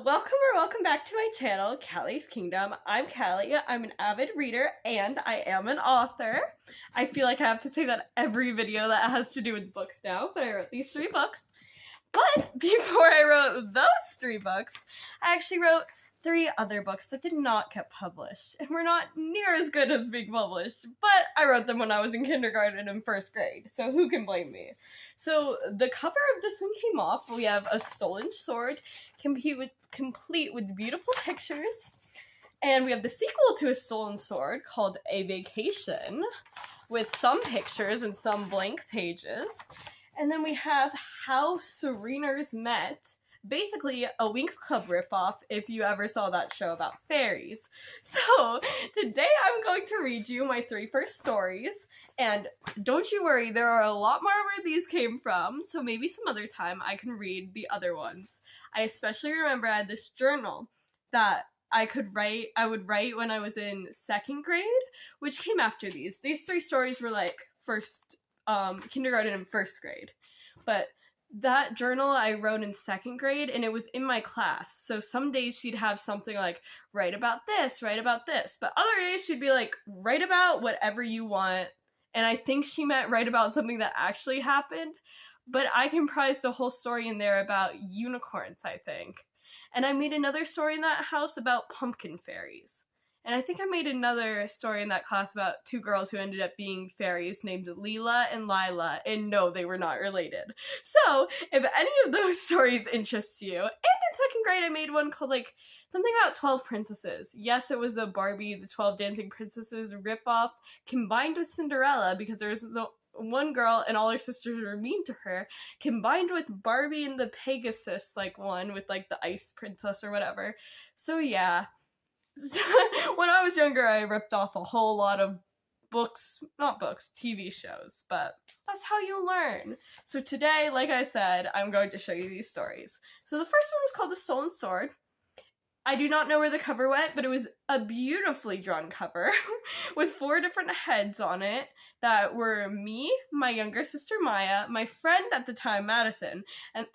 Welcome back to my channel, Callie's Kingdom. I'm Callie, I'm an avid reader, and I am an author. I feel like I have to say that every video that has to do with books now, but I wrote these 3 books. But before I wrote those 3 books, I actually wrote 3 other books that did not get published, and were not near as good as being published, but I wrote them when I was in kindergarten and 1st grade, so who can blame me? So the cover of this one came off. We have a stolen sword, complete with beautiful pictures, and we have the sequel to A Stolen Sword called A Vacation, with some pictures and some blank pages. And then we have How Sereners Met, basically a Winx Club ripoff if you ever saw that show about fairies. So today I'm going to read you my 3 first stories, and don't you worry, there are a lot more where these came from, so maybe some other time I can read the other ones. I especially remember I had this journal that I would write when I was in 2nd grade, which came after these. These 3 stories were like kindergarten and 1st grade, but that journal I wrote in 2nd grade, and it was in my class. So some days she'd have something like, write about this, but other days she'd be like, write about whatever you want. And I think she meant write about something that actually happened, but I comprised a whole story in there about unicorns, I think. And I made another story in that house about pumpkin fairies. And I think I made another story in that class about 2 girls who ended up being fairies named Leela and Lila, and no, they were not related. So, if any of those stories interest you, and in 2nd grade I made one called, something about 12 princesses. Yes, it was the Barbie, the 12 Dancing Princesses ripoff, combined with Cinderella, because there was the one girl and all her sisters were mean to her, combined with Barbie and the Pegasus, one with, the Ice Princess or whatever. So, yeah. When I was younger, I ripped off a whole lot of TV shows, but that's how you learn. So today, like I said, I'm going to show you these stories. So the first one was called The Stolen Sword. I do not know where the cover went, but it was a beautifully drawn cover with 4 different heads on it that were me, my younger sister Maya, my friend at the time Madison,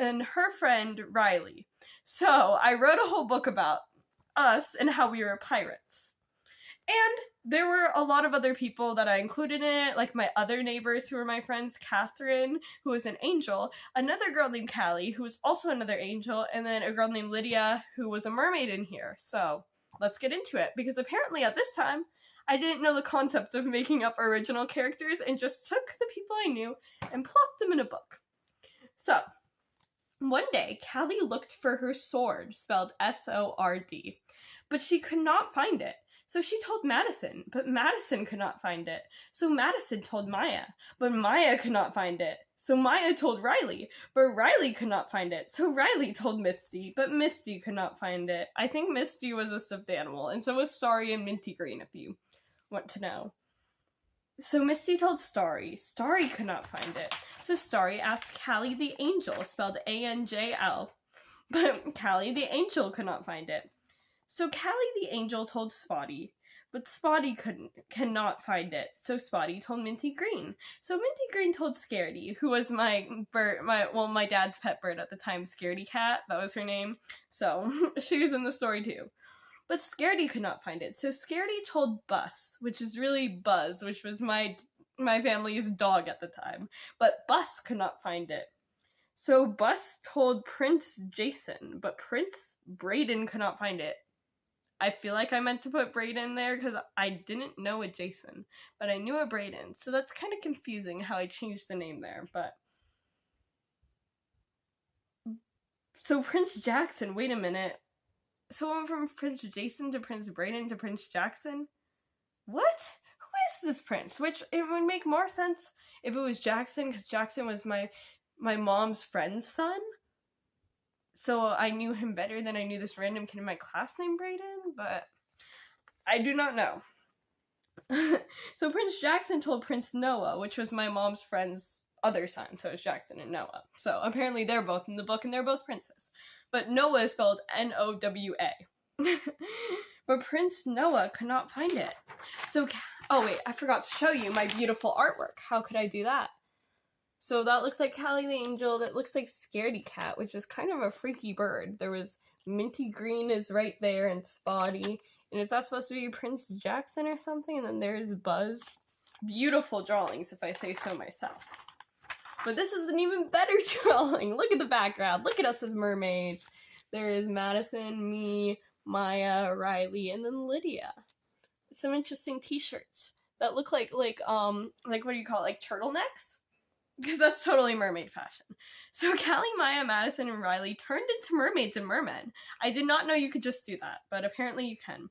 and her friend Riley. So I wrote a whole book about us and how we were pirates. And there were a lot of other people that I included in it, like my other neighbors who were my friends, Catherine, who was an angel, another girl named Callie, who was also another angel, and then a girl named Lydia, who was a mermaid in here. So let's get into it, because apparently at this time, I didn't know the concept of making up original characters and just took the people I knew and plopped them in a book. So, one day, Callie looked for her sword, spelled S-O-R-D, but she could not find it. So she told Madison, but Madison could not find it. So Madison told Maya, but Maya could not find it. So Maya told Riley, but Riley could not find it. So Riley told Misty, but Misty could not find it. I think Misty was a stuffed animal, and so was Starry and Minty Green, if you want to know. So Misty told Starry. Starry could not find it. So Starry asked Callie the Angel, spelled A-N-J-L. But Callie the Angel could not find it. So Callie the Angel told Spotty. But Spotty cannot find it. So Spotty told Minty Green. So Minty Green told Scaredy, who was my dad's pet bird at the time, Scaredy Cat. That was her name. So she was in the story too. But Scaredy could not find it, so Scaredy told Bus, which is really Buzz, which was my family's dog at the time. But Bus could not find it. So Bus told Prince Jason, but Prince Braden could not find it. I feel like I meant to put Braden there because I didn't know a Jason, but I knew a Braden. So that's kind of confusing how I changed the name there, but... So Prince Jackson, wait a minute. So went from Prince Jason to Prince Braden to Prince Jackson? What? Who is this prince? Which, it would make more sense if it was Jackson, because Jackson was my mom's friend's son. So I knew him better than I knew this random kid in my class named Braden, but I do not know. So Prince Jackson told Prince Noah, which was my mom's friend's other son, so it's Jackson and Noah. So apparently they're both in the book and they're both princes. But Noah is spelled N-O-W-A. But Prince Noah could not find it. So, oh wait, I forgot to show you my beautiful artwork. How could I do that? So that looks like Callie the Angel. That looks like Scaredy Cat, which is kind of a freaky bird. There was minty green is right there and spotty. And is that supposed to be Prince Jackson or something? And then there's Buzz. Beautiful drawings, if I say so myself. But this is an even better drawing. Look at the background. Look at us as mermaids. There is Madison, me, Maya, Riley, and then Lydia. Some interesting t-shirts that look like what do you call it? Like turtlenecks? Because that's totally mermaid fashion. So Callie, Maya, Madison, and Riley turned into mermaids and mermen. I did not know you could just do that, but apparently you can.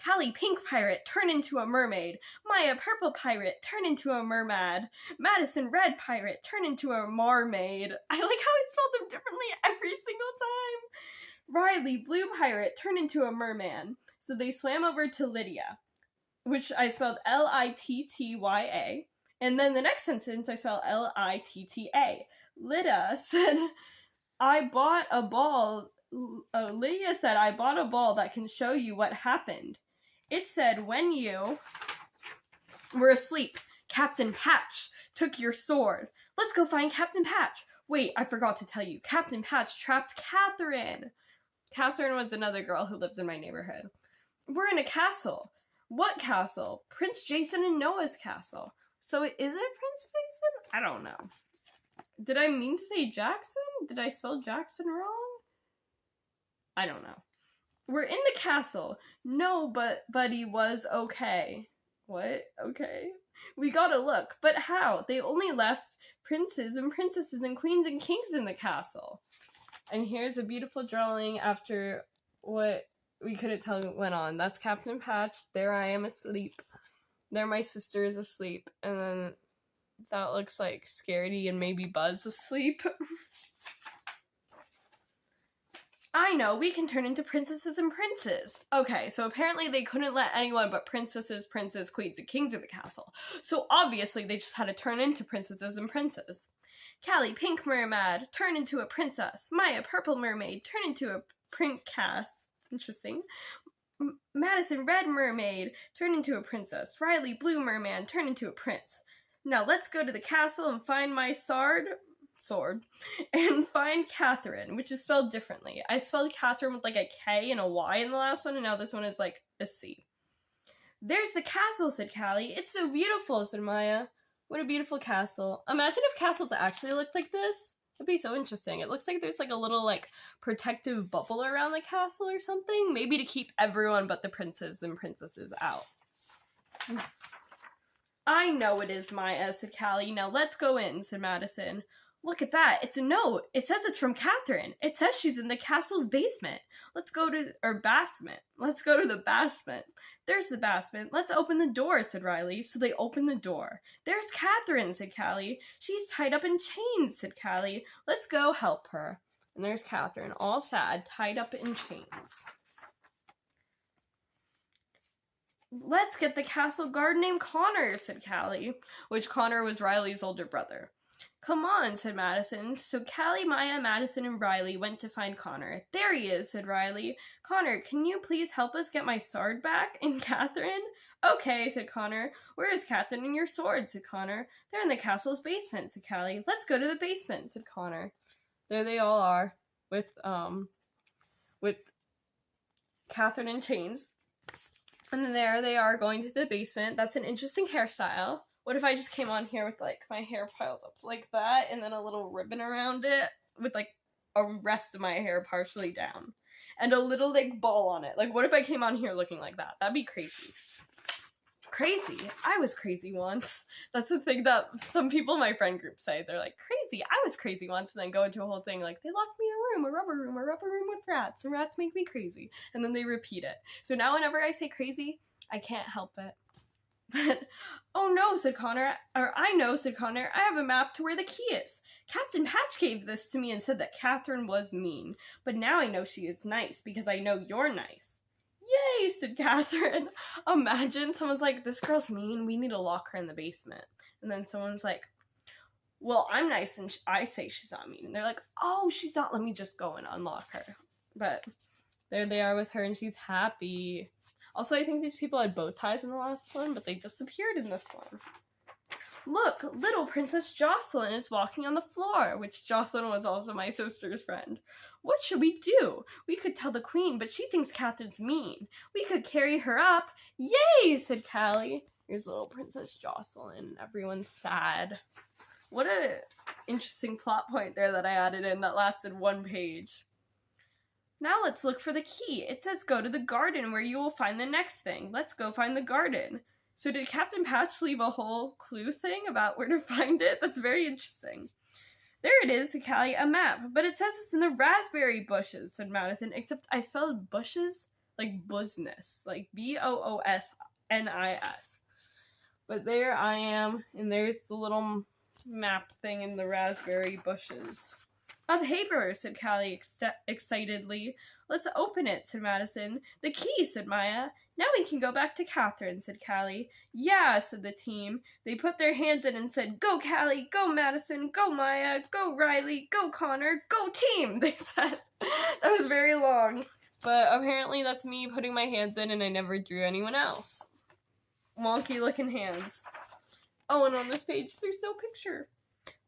Callie, pink pirate, turn into a mermaid. Maya, purple pirate, turn into a merman. Madison, red pirate, turn into a marmaid. I like how I spelled them differently every single time. Riley, blue pirate, turn into a merman. So they swam over to Lydia, which I spelled Littya. And then the next sentence I spelled Litta. Lydia said, I bought a ball. Lydia said, I bought a ball that can show you what happened. It said, when you were asleep, Captain Patch took your sword. Let's go find Captain Patch. Wait, I forgot to tell you. Captain Patch trapped Catherine. Catherine was another girl who lived in my neighborhood. We're in a castle. What castle? Prince Jason and Noah's castle. So is it Prince Jason? I don't know. Did I mean to say Jackson? Did I spell Jackson wrong? I don't know. We're in the castle. No, but Buddy was okay. What? Okay. We gotta look. But how? They only left princes and princesses and queens and kings in the castle. And here's a beautiful drawing after what we couldn't tell what went on. That's Captain Patch. There I am asleep. There my sister is asleep. And then that looks like Scaredy and maybe Buzz asleep. I know, we can turn into princesses and princes. Okay, so apparently they couldn't let anyone but princesses, princes, queens, and kings in the castle. So obviously they just had to turn into princesses and princes. Callie, pink mermaid, turn into a princess. Maya, purple mermaid, turn into a princess. Interesting. Madison, red mermaid, turn into a princess. Riley, blue merman, turn into a prince. Now let's go to the castle and find my sword, and find Catherine, which is spelled differently. I spelled Catherine with like a K and a Y in the last one, and now this one is like a C. There's the castle, said Callie. It's so beautiful, said Maya. What a beautiful castle. Imagine if castles actually looked like this. It'd be so interesting. It looks like there's like a little like protective bubble around the castle or something. Maybe to keep everyone but the princes and princesses out. I know it is, Maya, said Callie. Now let's go in, said Madison. Look at that. It's a note. It says it's from Catherine. It says she's in the castle's basement. Let's go to the basement. There's the basement. Let's open the door, said Riley. So they opened the door. There's Catherine, said Callie. She's tied up in chains, said Callie. Let's go help her. And there's Catherine, all sad, tied up in chains. Let's get the castle guard named Connor, said Callie, which Connor was Riley's older brother. Come on, said Madison. So Callie, Maya, Madison, and Riley went to find Connor. There he is, said Riley. Connor, can you please help us get my sword back? And Catherine? Okay, said Connor. Where is Catherine and your sword? Said Connor. They're in the castle's basement, said Callie. Let's go to the basement, said Connor. There they all are, with Catherine in chains. And then there they are going to the basement. That's an interesting hairstyle. What if I just came on here with, like, my hair piled up like that, and then a little ribbon around it, with, like, a rest of my hair partially down, and a little, like, ball on it? Like, what if I came on here looking like that? That'd be crazy. Crazy. I was crazy once. That's the thing that some people in my friend group say. They're like, crazy. I was crazy once, and then go into a whole thing like, they locked me in a rubber room with rats, and rats make me crazy. And then they repeat it. So now whenever I say crazy, I can't help it. But, oh no, said Connor, or I know, said Connor, I have a map to where the key is. Captain Patch gave this to me and said that Catherine was mean, but now I know she is nice because I know you're nice. Yay, said Catherine. Imagine someone's like, this girl's mean, we need to lock her in the basement. And then someone's like, well, I'm nice and I say she's not mean. And they're like, oh, she's not, let me just go and unlock her. But there they are with her and she's happy. Also, I think these people had bow ties in the last one, but they disappeared in this one. Look, little Princess Jocelyn is walking on the floor, which Jocelyn was also my sister's friend. What should we do? We could tell the queen, but she thinks Catherine's mean. We could carry her up. Yay, said Callie. Here's little Princess Jocelyn. Everyone's sad. What a interesting plot point there that I added in that lasted 1 page. Now let's look for the key. It says go to the garden where you will find the next thing. Let's go find the garden. So did Captain Patch leave a whole clue thing about where to find it? That's very interesting. There it is, to Callie, a map. But it says it's in the raspberry bushes, said Madison, except I spelled bushes like business, like Boosnis. But there I am, and there's the little map thing in the raspberry bushes. A paper, said Callie excitedly. Let's open it, said Madison. The key, said Maya. Now we can go back to Catherine, said Callie. Yeah, said the team. They put their hands in and said, go Callie, go Madison, go Maya, go Riley, go Connor, go team, they said. That was very long. But apparently that's me putting my hands in and I never drew anyone else. Wonky looking hands. Oh, and on this page there's no picture.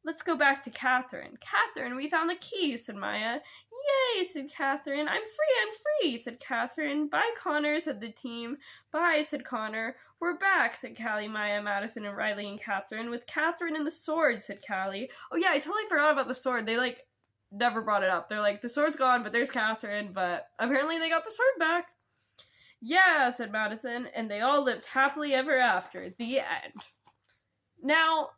Let's go back to Catherine. Catherine, we found the key, said Maya. Yay, said Catherine. I'm free, said Catherine. Bye, Connor, said the team. Bye, said Connor. We're back, said Callie, Maya, Madison, and Riley and Catherine. With Catherine and the sword, said Callie. Oh yeah, I totally forgot about the sword. They, never brought it up. They're like, the sword's gone, but there's Catherine, but apparently they got the sword back. Yeah, said Madison, and they all lived happily ever after. The end. Now,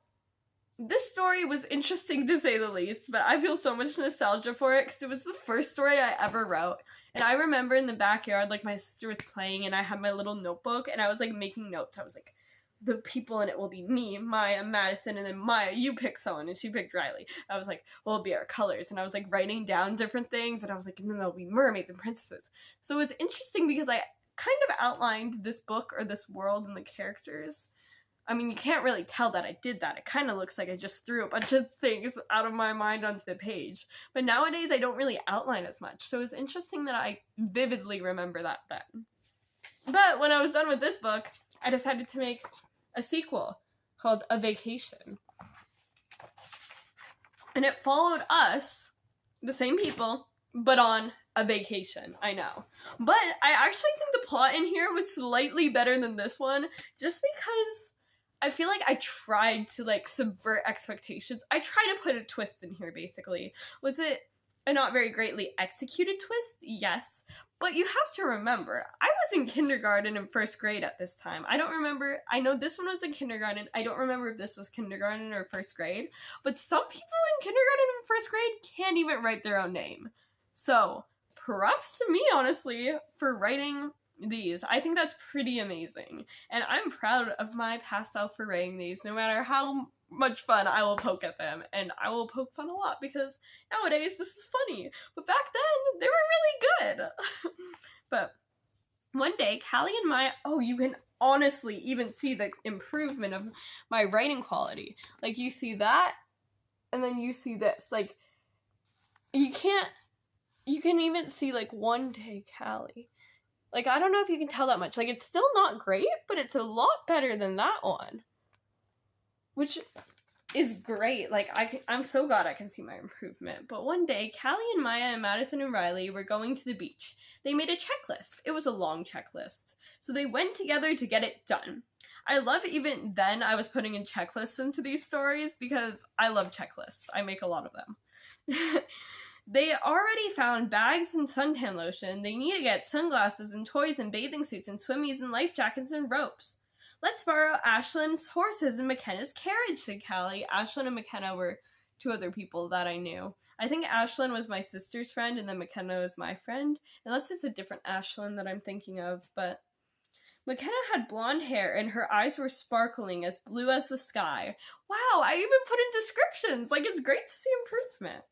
this story was interesting to say the least, but I feel so much nostalgia for it because it was the first story I ever wrote. And I remember in the backyard, my sister was playing and I had my little notebook and I was, making notes. I was like, the people in it will be me, Maya, Madison, and then Maya, you pick someone, and she picked Riley. I was like, well, it'll be our colors. And I was, writing down different things, and I was like, and then there'll be mermaids and princesses. So it's interesting because I kind of outlined this book or this world and the characters. I mean, you can't really tell that I did that. It kind of looks like I just threw a bunch of things out of my mind onto the page. But nowadays, I don't really outline as much. So it's interesting that I vividly remember that then. But when I was done with this book, I decided to make a sequel called A Vacation. And it followed us, the same people, but on a vacation. I know. But I actually think the plot in here was slightly better than this one, just because I feel like I tried to, subvert expectations. I tried to put a twist in here, basically. Was it a not very greatly executed twist? Yes. But you have to remember, I was in kindergarten and first grade at this time. I don't remember. I know this one was in kindergarten. I don't remember if this was kindergarten or first grade. But some people in kindergarten and first grade can't even write their own name. So, props to me, honestly, for writing these. I think that's pretty amazing. And I'm proud of my past self for writing these, no matter how much fun I will poke at them. And I will poke fun a lot because nowadays this is funny. But back then, they were really good. But one day, Callie and Maya, you can honestly even see the improvement of my writing quality. You see that, and then you see this. You can even see, one day, Callie. I don't know if you can tell that much. It's still not great, but it's a lot better than that one. Which is great. I'm so glad I can see my improvement. But one day, Callie and Maya and Madison and Riley were going to the beach. They made a checklist. It was a long checklist. So they went together to get it done. I love even then I was putting in checklists into these stories because I love checklists. I make a lot of them. They already found bags and suntan lotion. They need to get sunglasses and toys and bathing suits and swimmies and life jackets and ropes. Let's borrow Ashlyn's horses and McKenna's carriage, said Callie. Ashlyn and McKenna were two other people that I knew. I think Ashlyn was my sister's friend and then McKenna was my friend. Unless it's a different Ashlyn that I'm thinking of, but McKenna had blonde hair and her eyes were sparkling as blue as the sky. Wow, I even put in descriptions. It's great to see improvement.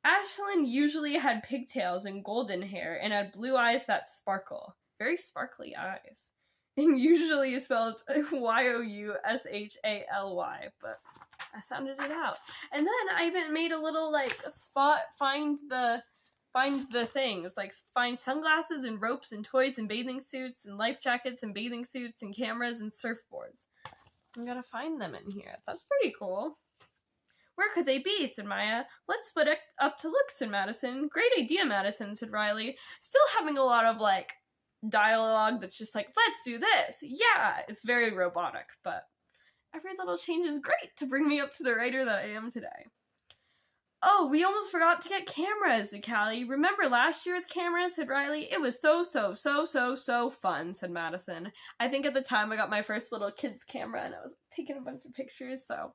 Ashlyn usually had pigtails and golden hair and had blue eyes that sparkle. Very sparkly eyes. And usually spelled Youshaly, but I sounded it out. And then I even made a little spot, find the things, find sunglasses and ropes and toys and bathing suits and life jackets and bathing suits and cameras and surfboards. I'm gonna find them in here. That's pretty cool. Where could they be? Said Maya. Let's split it up to look, said Madison. Great idea, Madison, said Riley. Still having a lot of, like, dialogue that's just like, let's do this. Yeah, it's very robotic, but every little change is great to bring me up to the writer that I am today. Oh, we almost forgot to get cameras, said Callie. Remember last year with cameras, said Riley. It was so fun, said Madison. I think at the time I got my first little kid's camera and I was taking a bunch of pictures, so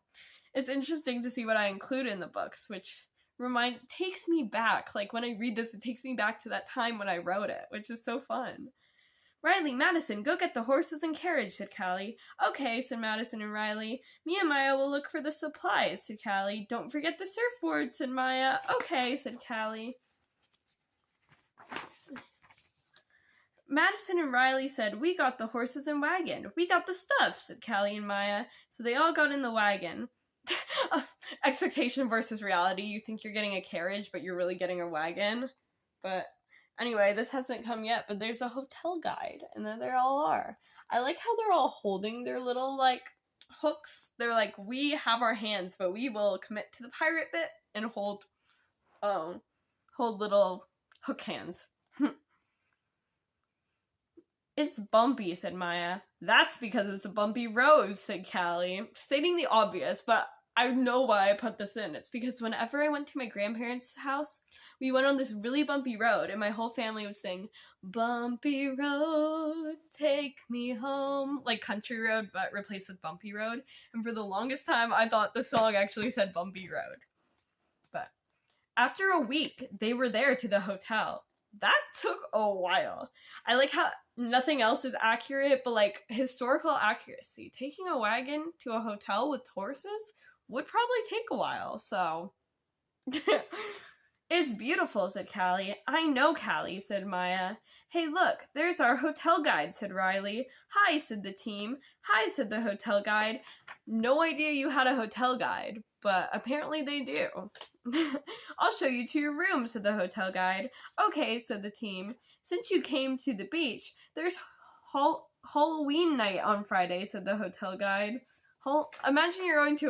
it's interesting to see what I include in the books, which takes me back. Like, when I read this, it takes me back to that time when I wrote it, which is so fun. Riley, Madison, go get the horses and carriage, said Callie. Okay, said Madison and Riley. Me and Maya will look for the supplies, said Callie. Don't forget the surfboard, said Maya. Okay, said Callie. Madison and Riley said, we got the horses and wagon. We got the stuff, said Callie and Maya. So they all got in the wagon. Expectation versus reality. You think you're getting a carriage, but you're really getting a wagon. But anyway, this hasn't come yet, but there's a hotel guide, and there they all are. I like how they're all holding their little, like, hooks. They're like, we have our hands, but we will commit to the pirate bit and hold little hook hands. It's bumpy, said Maya. That's because it's a bumpy road, said Callie. Stating the obvious, but I know why I put this in. It's because whenever I went to my grandparents' house, we went on this really bumpy road, and my whole family would sing, Bumpy Road, take me home. Like Country Road, but replaced with Bumpy Road. And for the longest time, I thought the song actually said Bumpy Road. But after a week, they were there to the hotel. That took a while. I like how nothing else is accurate, but like historical accuracy. Taking a wagon to a hotel with horses would probably take a while, so. It's beautiful, said Callie. I know, Callie, said Maya. Hey, look, there's our hotel guide, said Riley. Hi, said the team. Hi, said the hotel guide. No idea you had a hotel guide, but apparently they do. I'll show you to your room, said the hotel guide. Okay, said the team. Since you came to the beach, there's Halloween night on Friday, said the hotel guide. Imagine you're going to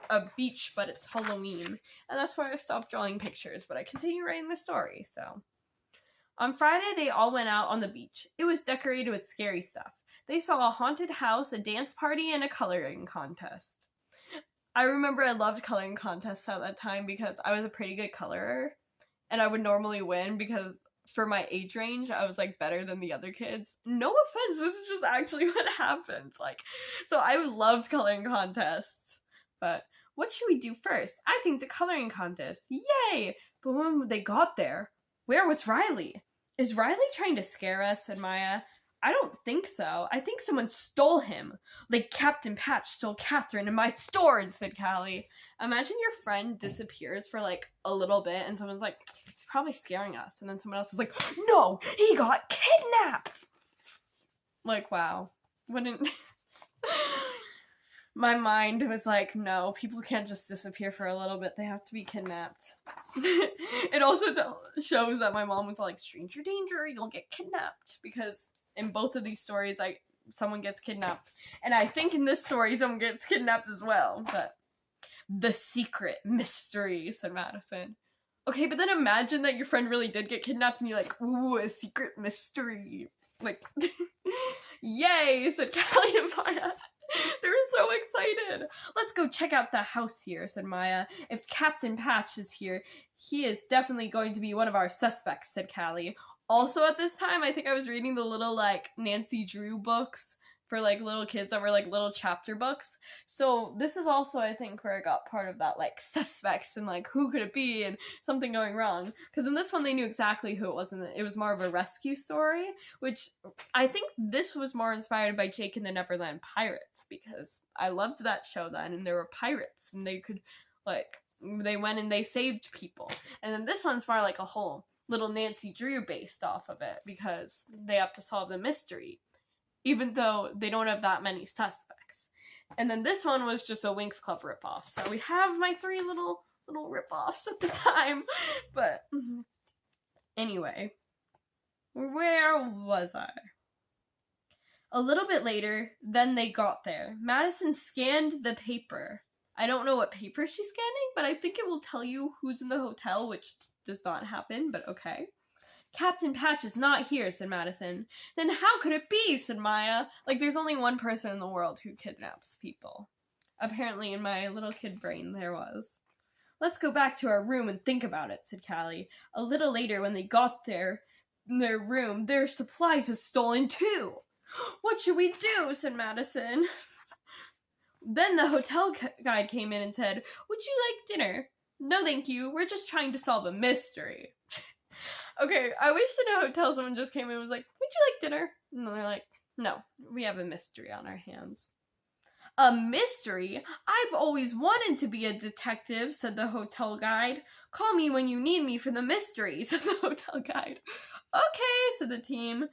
a beach, but it's Halloween. And that's why I stopped drawing pictures, but I continue writing the story, so. On Friday, they all went out on the beach. It was decorated with scary stuff. They saw a haunted house, a dance party, and a coloring contest. I remember I loved coloring contests at that time because I was a pretty good colorer, and I would normally win because for my age range, I was, like, better than the other kids. No offense, this is just actually what happens. Like, so I loved coloring contests. But what should we do first? I think the coloring contest. Yay! But when they got there, where was Riley? Is Riley trying to scare us? Said Maya. I don't think so. I think someone stole him. Like Captain Patch stole Catherine and my sword, said Callie. Imagine your friend disappears for like a little bit and someone's like, he's probably scaring us. And then someone else is like, no, he got kidnapped. Like, wow. Wouldn't... My mind was like, no, people can't just disappear for a little bit. They have to be kidnapped. It also shows that my mom was like, stranger danger, you'll get kidnapped. Because in both of these stories, someone gets kidnapped. And I think in this story, someone gets kidnapped as well. But the secret mystery, said Madison. Okay, but then imagine that your friend really did get kidnapped and you're like, ooh, a secret mystery. Like, yay, said Callie and Maya. They were so excited. Let's go check out the house here, said Maya. If Captain Patch is here, he is definitely going to be one of our suspects, said Callie. Also at this time, I think I was reading the little, like, Nancy Drew books for, like, little kids that were, like, little chapter books. So this is also, I think, where I got part of that, like, suspects and, like, who could it be and something going wrong. Because in this one, they knew exactly who it was, and it was more of a rescue story, which I think this was more inspired by Jake and the Neverland Pirates, because I loved that show then, and there were pirates, and they could, like, they went and they saved people. And then this one's more like a whole little Nancy Drew based off of it, because they have to solve the mystery, even though they don't have that many suspects. And then this one was just a Winx Club ripoff. So we have my three little ripoffs at the time. But anyway, where was I? A little bit later, then they got there. Madison scanned the paper. I don't know what paper she's scanning, but I think it will tell you who's in the hotel, which does not happen, but okay. Captain Patch is not here, said Madison. Then how could it be, said Maya. Like, there's only one person in the world who kidnaps people. Apparently, in my little kid brain, there was. Let's go back to our room and think about it, said Callie. A little later, when they got there, in their room, their supplies were stolen too. What should we do, said Madison. Then the hotel guide came in and said, would you like dinner? No, thank you. We're just trying to solve a mystery. Okay, I wish in a hotel someone just came in and was like, would you like dinner? And they're like, no, we have a mystery on our hands. A mystery? I've always wanted to be a detective, said the hotel guide. Call me when you need me for the mystery, said the hotel guide. Okay, said the team.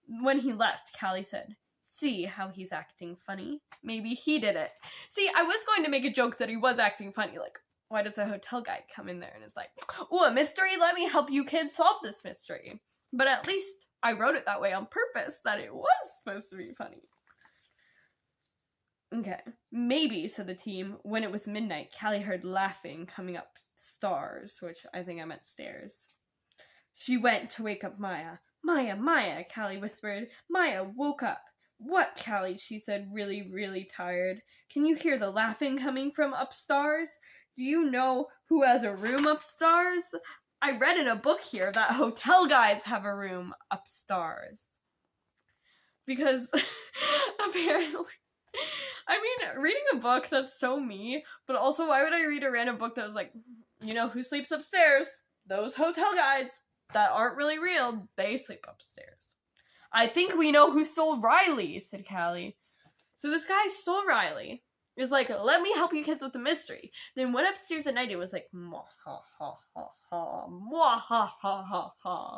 When he left, Callie said, see how he's acting funny? Maybe he did it. See, I was going to make a joke that he was acting funny, like, why does the hotel guide come in there and is like, ooh, a mystery? Let me help you kids solve this mystery. But at least I wrote it that way on purpose, that it was supposed to be funny. Okay, maybe, said the team. When it was midnight, Callie heard laughing coming up stairs, which I think I meant stairs. She went to wake up Maya. Maya, Maya, Callie whispered. Maya woke up. What, Callie? She said, really, really tired. Can you hear the laughing coming from upstairs? Do you know who has a room upstairs? I read in a book here that hotel guides have a room upstairs. Because apparently, I mean, reading a book, that's so me, but also why would I read a random book that was like, you know, who sleeps upstairs? Those hotel guides that aren't really real, they sleep upstairs. I think we know who stole Riley, said Callie. So this guy stole Riley. It was like, let me help you kids with the mystery. Then went upstairs at night and was like, mwah ha ha ha ha, mwah ha ha ha ha.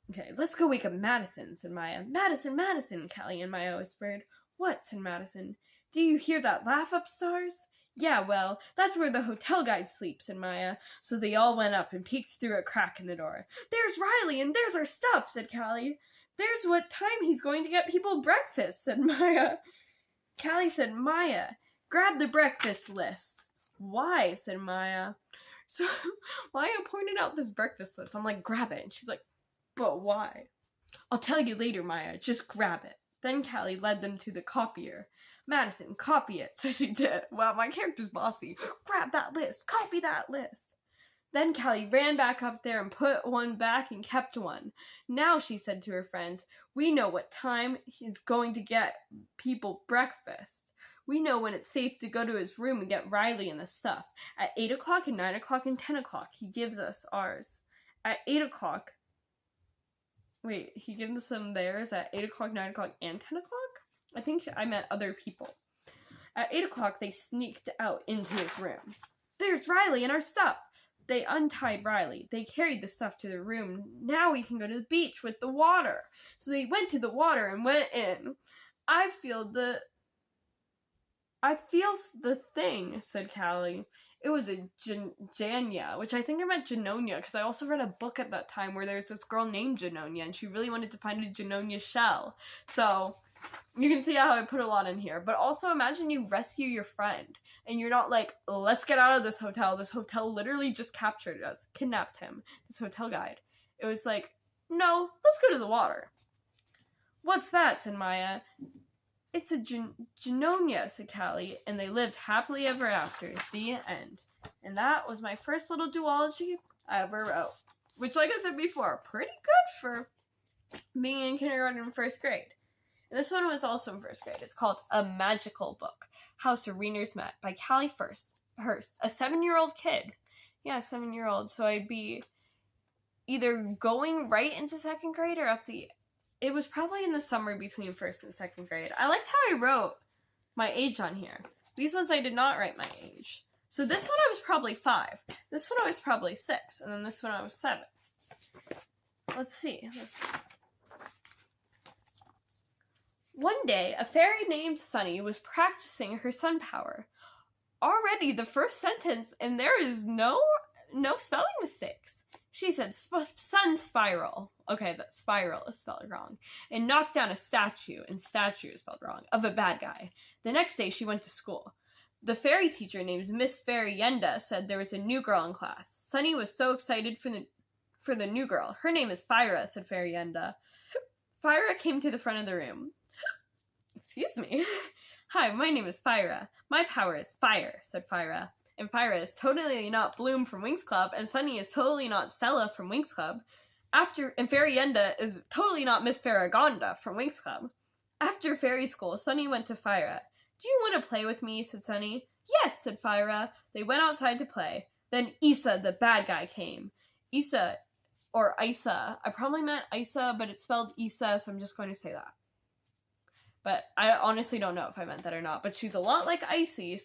Okay, let's go wake up Madison, said Maya. Madison, Madison, Callie and Maya whispered. What, said Madison. Do you hear that laugh upstairs? Yeah, well, that's where the hotel guide sleeps, said Maya. So they all went up and peeked through a crack in the door. There's Riley and there's our stuff, said Callie. There's what time he's going to get people breakfast, said Maya. Callie said, Maya, grab the breakfast list. Why, said Maya. So Maya pointed out this breakfast list. I'm like, grab it. And she's like, but why? I'll tell you later, Maya. Just grab it. Then Callie led them to the copier. Madison, copy it. So she did. Wow, my character's bossy. Grab that list. Copy that list. Then Callie ran back up there and put one back and kept one. Now, she said to her friends, we know what time he's going to get people breakfast. We know when it's safe to go to his room and get Riley and the stuff. At 8 o'clock and 9 o'clock and 10 o'clock, he gives us ours. At 8 o'clock... Wait, he gives them theirs at 8 o'clock, 9 o'clock, and 10 o'clock? I think I meant other people. At 8 o'clock, they sneaked out into his room. There's Riley and our stuff. They untied Riley. They carried the stuff to the room. Now we can go to the beach with the water. So they went to the water and went in. I feel the thing, said Callie. It was a Jania, which I think I meant Janonia, because I also read a book at that time where there's this girl named Janonia, and she really wanted to find a Janonia shell. So you can see how I put a lot in here. But also imagine you rescue your friend, and you're not like, let's get out of this hotel. This hotel literally just captured us, kidnapped him, this hotel guide. It was like, no, let's go to the water. What's that, said Maya. It's a Janonia, said Callie, and they lived happily ever after. The end. And that was my first little duology I ever wrote. Which, like I said before, pretty good for being in kindergarten and first grade. And this one was also in first grade. It's called A Magical Book, How Sereners Met by Callie Hurst, a 7-year-old kid. Yeah, 7-year-old. So I'd be either going right into second grade or it was probably in the summer between first and second grade. I liked how I wrote my age on here. These ones I did not write my age. So this one I was probably 5. This one I was probably 6. And then this one I was 7. Let's see. One day, a fairy named Sunny was practicing her sun power. Already the first sentence, and there is no spelling mistakes. She said, sun spiral. Okay, that spiral is spelled wrong. And knocked down a statue, and statue is spelled wrong, of a bad guy. The next day she went to school. The fairy teacher named Miss Fairyenda said there was a new girl in class. Sunny was so excited for the new girl. Her name is Fira, said Fairyenda. Fira came to the front of the room. Excuse me. Hi, my name is Fira. My power is fire, said Fira. And Fira is totally not Bloom from Winx Club, and Sunny is totally not Stella from Winx Club. And Fairyenda is totally not Miss Faragonda from Winx Club. After fairy school, Sunny went to Fira. Do you want to play with me, said Sunny. Yes, said Fira. They went outside to play. Then Isa, the bad guy, came. Isa, or Isa. I probably meant Isa, but it's spelled Isa, so I'm just going to say that. But I honestly don't know if I meant that or not. But she's a lot like Icy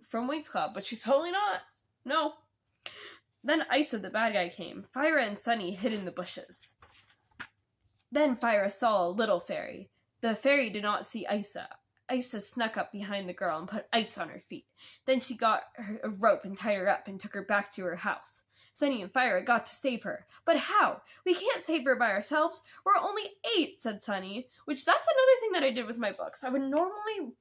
from Winx Club, but she's totally not. No. Then Isa, the bad guy, came. Fira and Sunny hid in the bushes. Then Fira saw a little fairy. The fairy did not see Isa. Isa snuck up behind the girl and put ice on her feet. Then she got a rope and tied her up and took her back to her house. Sunny and Fira got to save her. But how? We can't save her by ourselves. We're only 8, said Sunny. Which, that's another thing that I did with my books. I would normally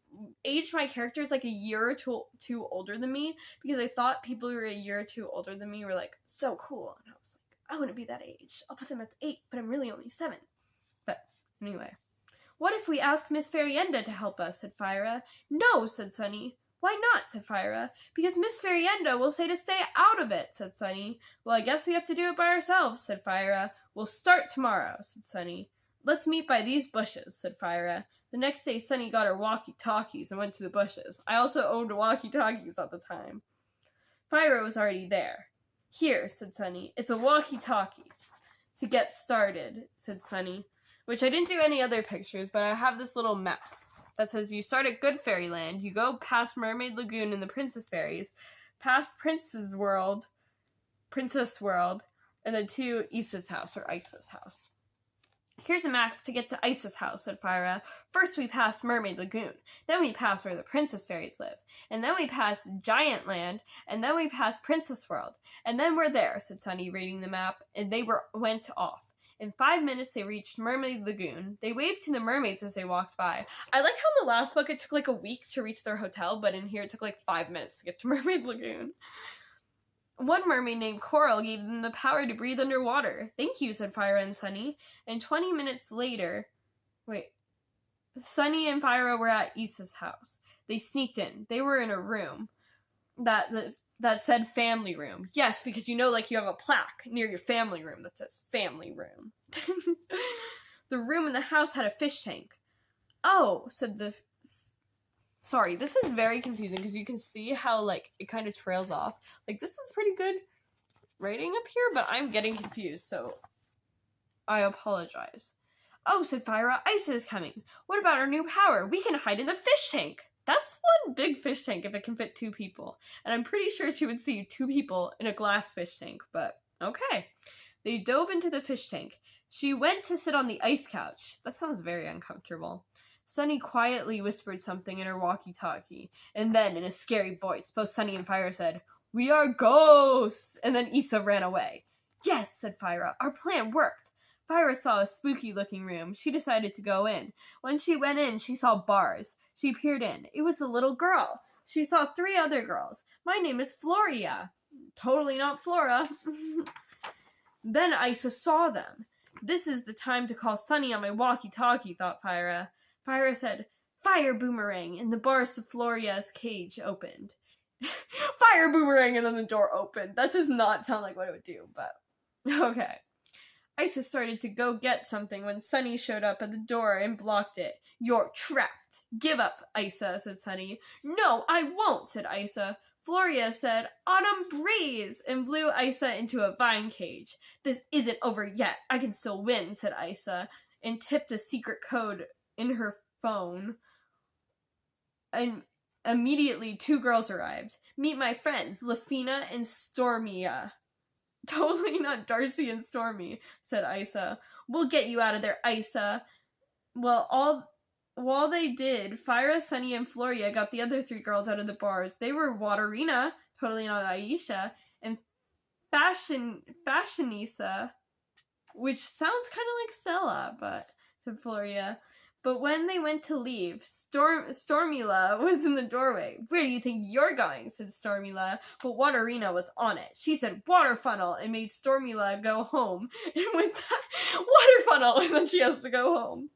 age my characters like a year or two older than me, because I thought people who were a year or two older than me were, like, so cool. And I was like, I wouldn't be that age. I'll put them at 8, but I'm really only 7. But, anyway. What if we ask Miss Fairyenda to help us, said Fira. No, said Sunny. Why not, said Fira. Because Miss Fairyenda will say to stay out of it, said Sunny. Well, I guess we have to do it by ourselves, said Fira. We'll start tomorrow, said Sunny. Let's meet by these bushes, said Fira. The next day, Sunny got her walkie-talkies and went to the bushes. I also owned walkie-talkies at the time. Fira was already there. Here, said Sunny. It's a walkie-talkie. To get started, said Sunny. Which I didn't do any other pictures, but I have this little map that says you start at Good Fairyland, you go past Mermaid Lagoon and the Princess Fairies, past Princess World, and then to Isa's house, or Isa's house. Here's a map to get to Isa's house, said Fira. First we pass Mermaid Lagoon, then we pass where the Princess Fairies live, and then we pass Giant Land, and then we pass Princess World, and then we're there, said Sunny, reading the map, and they went off. In 5 minutes, they reached Mermaid Lagoon. They waved to the mermaids as they walked by. I like how in the last book it took like a week to reach their hotel, but in here it took like 5 minutes to get to Mermaid Lagoon. One mermaid named Coral gave them the power to breathe underwater. Thank you, said Fira and Sunny. And 20 minutes later, Sunny and Fira were at Isa's house. They sneaked in. They were in a room that said family room. Yes, because you know, like, you have a plaque near your family room that says family room. The room in the house had a fish tank. Oh, said the... Sorry, this is very confusing because you can see how, like, it kind of trails off. Like, this is pretty good writing up here, but I'm getting confused, so I apologize. Oh, said Fira, Isa is coming. What about our new power? We can hide in the fish tank. That's one big fish tank if it can fit 2 people. And I'm pretty sure she would see 2 people in a glass fish tank, but okay. They dove into the fish tank. She went to sit on the ice couch. That sounds very uncomfortable. Sunny quietly whispered something in her walkie-talkie, and then, in a scary voice, both Sunny and Fira said, "We are ghosts!" And then Isa ran away. Yes, said Fira, our plan worked. Fira saw a spooky-looking room. She decided to go in. When she went in, she saw bars. She peered in. It was a little girl. She saw 3 other girls. My name is Floria. Totally not Flora. Then Isa saw them. This is the time to call Sunny on my walkie-talkie, thought Fira. Fira said, "Fire boomerang," and the bars to Floria's cage opened. Fire boomerang, and then the door opened. That does not sound like what it would do, but okay. Isa started to go get something when Sunny showed up at the door and blocked it. You're trapped. Give up, Isa, said Sunny. No, I won't, said Isa. Floria said, Autumn breeze, and blew Isa into a vine cage. This isn't over yet. I can still win, said Isa, and tipped a secret code in her phone. And immediately 2 girls arrived. Meet my friends, Lafina and Stormia. Totally not Darcy and Stormy, said Isa. We'll get you out of there, Isa. Well, while they did, Fira, Sunny, and Floria got the other 3 girls out of the bars. They were Waterina, totally not Aisha, and Fashionista, which sounds kind of like Stella, but said Floria. But when they went to leave, Stormila was in the doorway. "Where do you think you're going?" said Stormila, but Waterina was on it. She said, "Water funnel," and made Stormila go home. And with that, water funnel, and then she has to go home.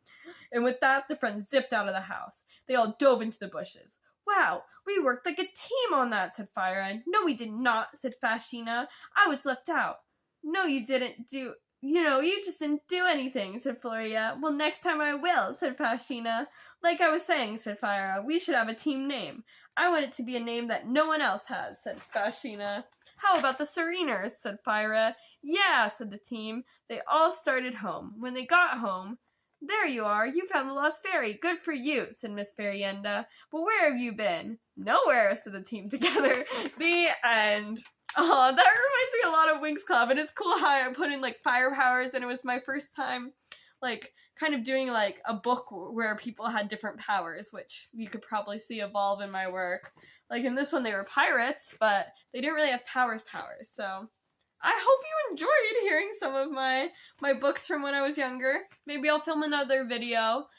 And with that, the friends zipped out of the house. They all dove into the bushes. "Wow, we worked like a team on that," said Fire. "No, we did not," said Fashina. "I was left out." "No, you didn't do... you just didn't do anything," said Floria. "Well, next time I will," said Fashina. "Like I was saying," said Fire, "we should have a team name. I want it to be a name that no one else has," said Fashina. "How about the Sereners?" said Fire. "Yeah," said the team. They all started home. When they got home... "There you are, you found the lost fairy. Good for you," said Miss Fairyenda. "But where have you been?" "Nowhere," said the team together. The end. Oh, that reminds me a lot of Winx Club, and it's cool how I put in, like, fire powers, and it was my first time, like, kind of doing, like, a book where people had different powers, which you could probably see evolve in my work. Like, in this one, they were pirates, but they didn't really have powers, so... I hope you enjoyed hearing some of my books from when I was younger. Maybe I'll film another video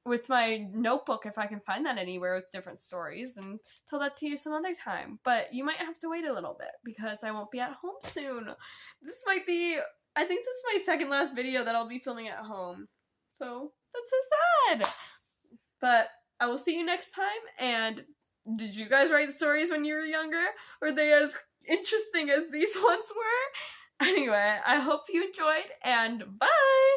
with my notebook if I can find that anywhere with different stories and tell that to you some other time. But you might have to wait a little bit because I won't be at home soon. This might be, I think this is my second last video that I'll be filming at home. So that's so sad. But I will see you next time. And did you guys write stories when you were younger? Were they as interesting as these ones were? Anyway, I hope you enjoyed, and bye!